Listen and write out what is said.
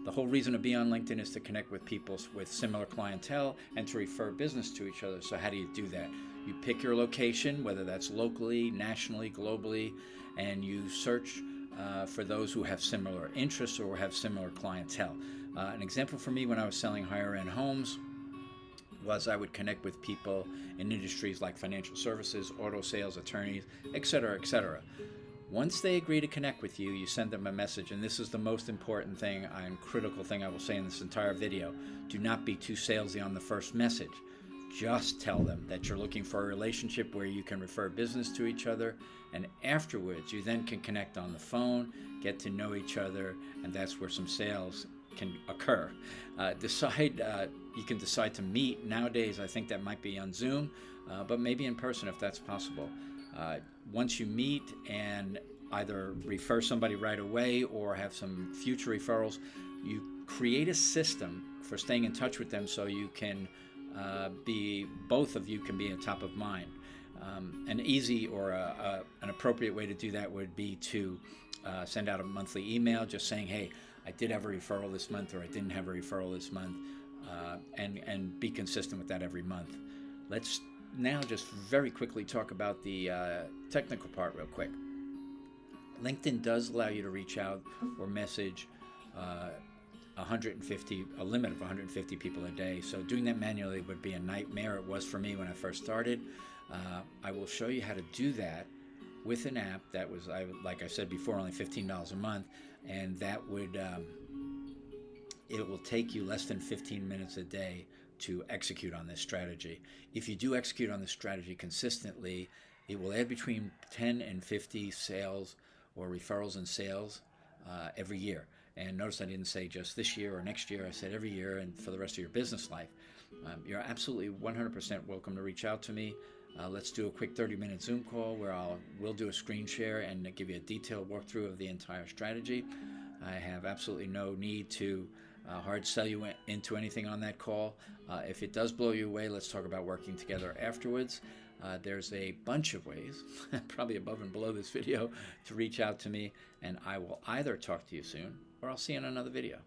The whole reason to be on LinkedIn is to connect with people with similar clientele and to refer business to each other. So how do you do that? You pick your location, whether that's locally, nationally, globally, and you search for those who have similar interests or have similar clientele. An example for me when I was selling higher end homes was I would connect with people in industries like financial services, auto sales, attorneys, etc., etc. Once they agree to connect with you, you send them a message, and this is the most important thing and critical thing I will say in this entire video. Do not be too salesy on the first message. Just tell them that you're looking for a relationship where you can refer business to each other, and afterwards you then can connect on the phone, get to know each other, and that's where some sales can occur. You can decide to meet. Nowadays I think that might be on Zoom, but maybe in person if that's possible. Once you meet and either refer somebody right away or have some future referrals, you create a system for staying in touch with them so you can both of you can be on top of mind. An easy or an appropriate way to do that would be to send out a monthly email just saying, hey, I did have a referral this month, or I didn't have a referral this month, and be consistent with that every month. Let's now just very quickly talk about the technical part real quick. LinkedIn does allow you to reach out or message a limit of 150 people a day. So doing that manually would be a nightmare. It was for me when I first started. I will show you how to do that with an app that was, like I said before, only $15 a month, and that would it will take you less than 15 minutes a day to execute on this strategy. If you do execute on this strategy consistently, it will add between 10 and 50 sales or referrals and sales every year. And notice I didn't say just this year or next year. I said every year and for the rest of your business life. You're absolutely 100% welcome to reach out to me. Let's do a quick 30-minute Zoom call where we'll do a screen share and give you a detailed walkthrough of the entire strategy. I have absolutely no need to hard sell you into anything on that call. If it does blow you away, let's talk about working together afterwards. There's a bunch of ways, probably above and below this video, to reach out to me, and I will either talk to you soon or I'll see you in another video.